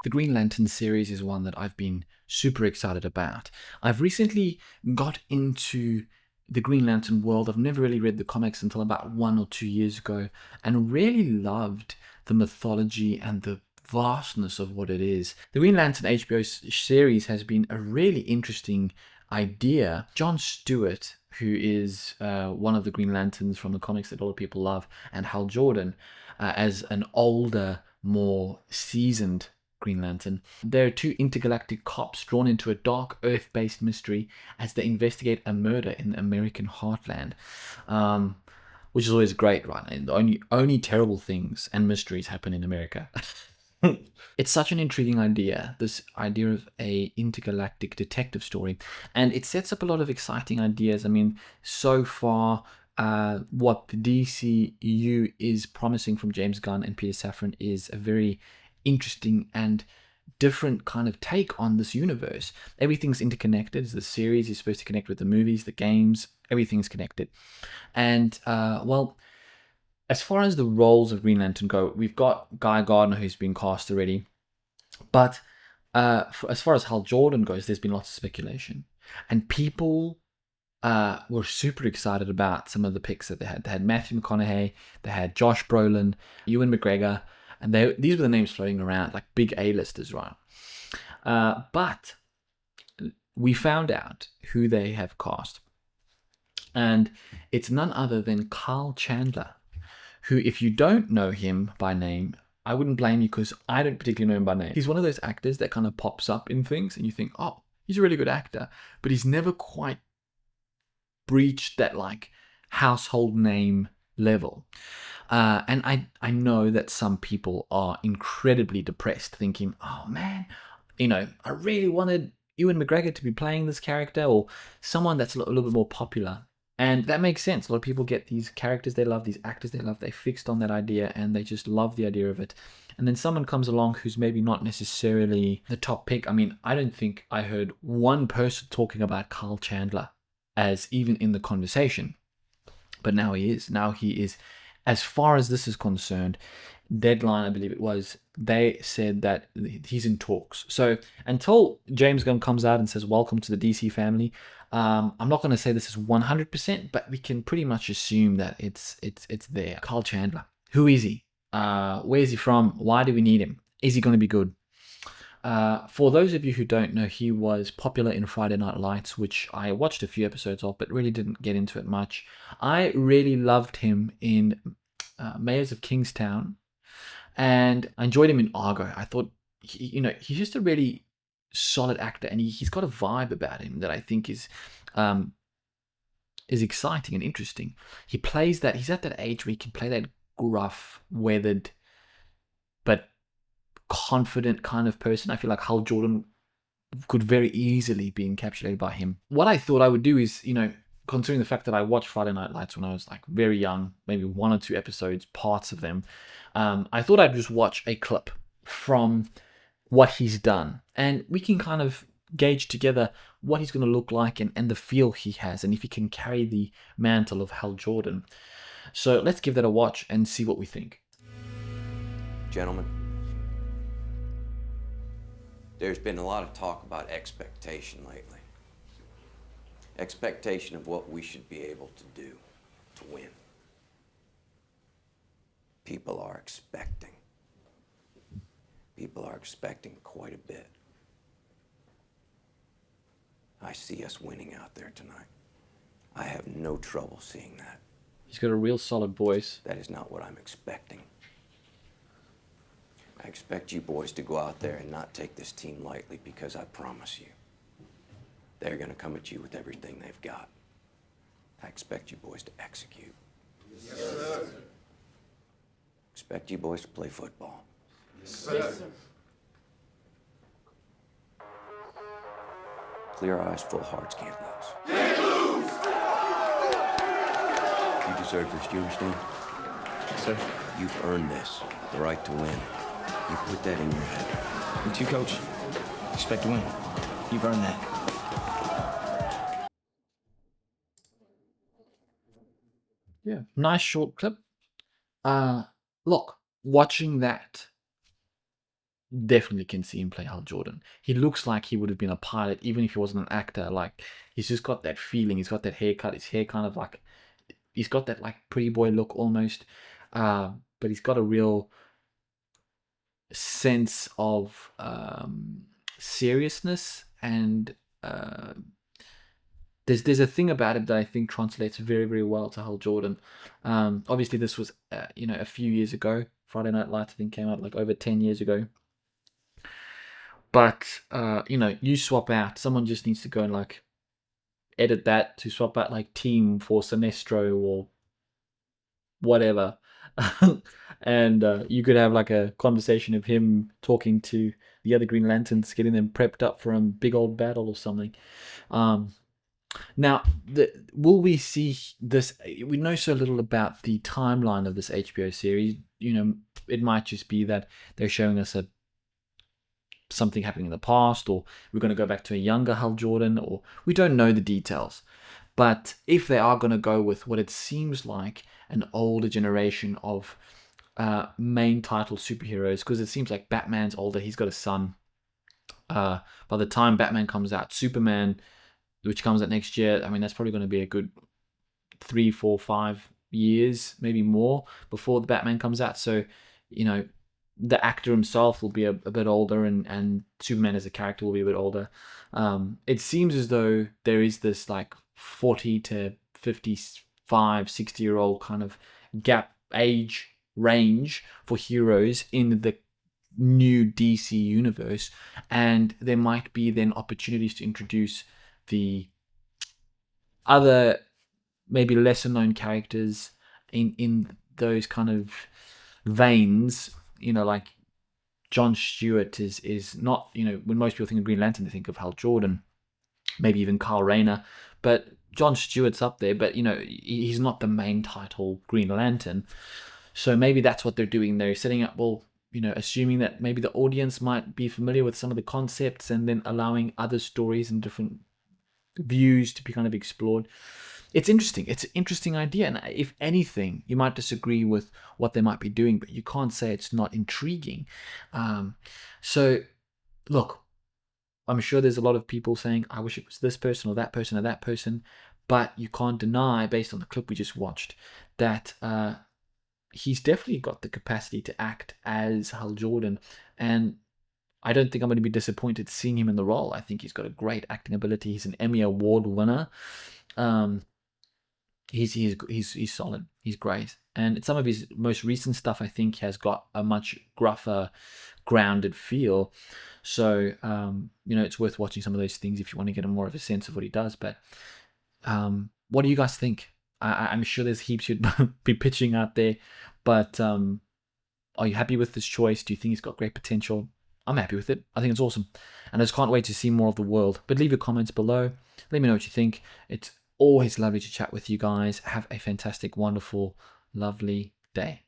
The Green Lantern series is one that I've been super excited about. I've recently got into the Green Lantern world. I've never really read the comics until about 1 or 2 years ago, and really loved the mythology and the vastness of what it is. The Green Lantern HBO series has been a really interesting idea. John Stewart, who is one of the Green Lanterns from the comics that a lot of people love, and Hal Jordan, as an older, more seasoned Green Lantern. There are two intergalactic cops drawn into a dark Earth-based mystery as they investigate a murder in the American heartland, which is always great, right? And only terrible things and mysteries happen in America. It's such an intriguing idea, this idea of a intergalactic detective story, and it sets up a lot of exciting ideas. I mean, so far, what the DCU is promising from James Gunn and Peter Safran is a very interesting and different kind of take on this universe. Everything's interconnected. The series is supposed to connect with the movies, the games, everything's connected. And, well, as far as the roles of Green Lantern go, we've got Guy Gardner, who's been cast already. But as far as Hal Jordan goes, there's been lots of speculation. And people were super excited about some of the picks that they had. They had Matthew McConaughey, they had Josh Brolin, Ewan McGregor, and these were the names floating around, like big A-listers, right? But we found out who they have cast. And it's none other than Kyle Chandler, who, if you don't know him by name, I wouldn't blame you, because I don't particularly know him by name. He's one of those actors that kind of pops up in things and you think, oh, he's a really good actor, but he's never quite breached that like household name level. And I know that some people are incredibly depressed, thinking, oh man, I really wanted Ewan McGregor to be playing this character, or someone that's a little bit more popular. And that makes sense. A lot of people get these characters they love, these actors they love, they fixed on that idea and they just love the idea of it. And then someone comes along who's maybe not necessarily the top pick. I mean, I don't think I heard one person talking about Kyle Chandler as even in the conversation. But now he is. Now he is. As far as this is concerned, Deadline, I believe it was, they said that he's in talks. So until James Gunn comes out and says, welcome to the DC family, I'm not going to say this is 100%, but we can pretty much assume that it's there. Kyle Chandler. Who is he? Where is he from? Why do we need him? Is he going to be good? For those of you who don't know, he was popular in Friday Night Lights, which I watched a few episodes of, but really didn't get into it much. I really loved him in Mayors of Kingstown, and I enjoyed him in Argo. I thought, he's just a really solid actor, and he's got a vibe about him that I think is exciting and interesting. He plays that. He's at that age where he can play that gruff, weathered, but confident kind of person. I feel like Hal Jordan could very easily be encapsulated by him. What I thought I would do is, considering the fact that I watched Friday Night Lights when I was like very young, maybe 1 or 2 episodes, parts of them, I thought I'd just watch a clip from what he's done, and we can kind of gauge together what he's going to look like and the feel he has, and if he can carry the mantle of Hal Jordan. So let's give that a watch and see what we think. Gentlemen, there's been a lot of talk about expectation lately. Expectation of what we should be able to do to win. People are expecting. People are expecting quite a bit. I see us winning out there tonight. I have no trouble seeing that. He's got a real solid voice. That is not what I'm expecting. I expect you boys to go out there and not take this team lightly, because I promise you, they're going to come at you with everything they've got. I expect you boys to execute. Yes, sir. Expect you boys to play football. Yes, sir. Yes, sir. Clear eyes, full hearts, can't lose. Can't lose! You deserve this, do you understand? Yes, sir. You've earned this, the right to win. You put that in your head. You too, Coach. Expect to win. You've earned that. Yeah, nice short clip. Look, watching that definitely can see him play Hal Jordan. He looks like he would have been a pilot, even if he wasn't an actor. Like, he's just got that feeling. He's got that haircut. His hair kind of like, he's got that like pretty boy look almost. But he's got a real sense of seriousness, and there's a thing about him that I think translates very, very well to Hal Jordan. Obviously, this was a few years ago. Friday Night Lights, I think, came out like over 10 years ago. But you swap out. Someone just needs to go and like edit that to swap out like Team for Sinestro or whatever, and you could have like a conversation of him talking to the other Green Lanterns, getting them prepped up for a big old battle or something. Now, will we see this? We know so little about the timeline of this HBO series. It might just be that they're showing us something happening in the past, or we're going to go back to a younger Hal Jordan, or we don't know the details. But if they are going to go with what it seems like an older generation of main title superheroes, because it seems like Batman's older, he's got a son. By the time Batman comes out, Superman, which comes out next year, I mean, that's probably going to be a good 3, 4, 5 years, maybe more, before the Batman comes out. So, the actor himself will be a bit older, and Superman as a character will be a bit older. It seems as though there is this like 40 to 55, 60-year-old kind of gap age range for heroes in the new DC universe, and there might be then opportunities to introduce the other, maybe lesser known characters in those kind of veins. Like John Stewart is not, when most people think of Green Lantern, they think of Hal Jordan, maybe even Kyle Rayner, but John Stewart's up there, but he's not the main title Green Lantern. So maybe that's what they're doing. They're setting up, assuming that maybe the audience might be familiar with some of the concepts, and then allowing other stories and different views to be kind of explored. It's interesting. It's an interesting idea. And if anything, you might disagree with what they might be doing, but you can't say it's not intriguing. So, look, I'm sure there's a lot of people saying, I wish it was this person or that person or that person. But you can't deny, based on the clip we just watched, that he's definitely got the capacity to act as Hal Jordan. And I don't think I'm going to be disappointed seeing him in the role. I think he's got a great acting ability. He's an Emmy Award winner. He's solid. He's great. And some of his most recent stuff, I think, has got a much gruffer, grounded feel. So, it's worth watching some of those things if you want to get more of a sense of what he does. But what do you guys think? I'm sure there's heaps you'd be pitching out there. But are you happy with this choice? Do you think he's got great potential? I'm happy with it. I think it's awesome. And I just can't wait to see more of the world. But leave your comments below. Let me know what you think. It's always lovely to chat with you guys. Have a fantastic, wonderful, lovely day.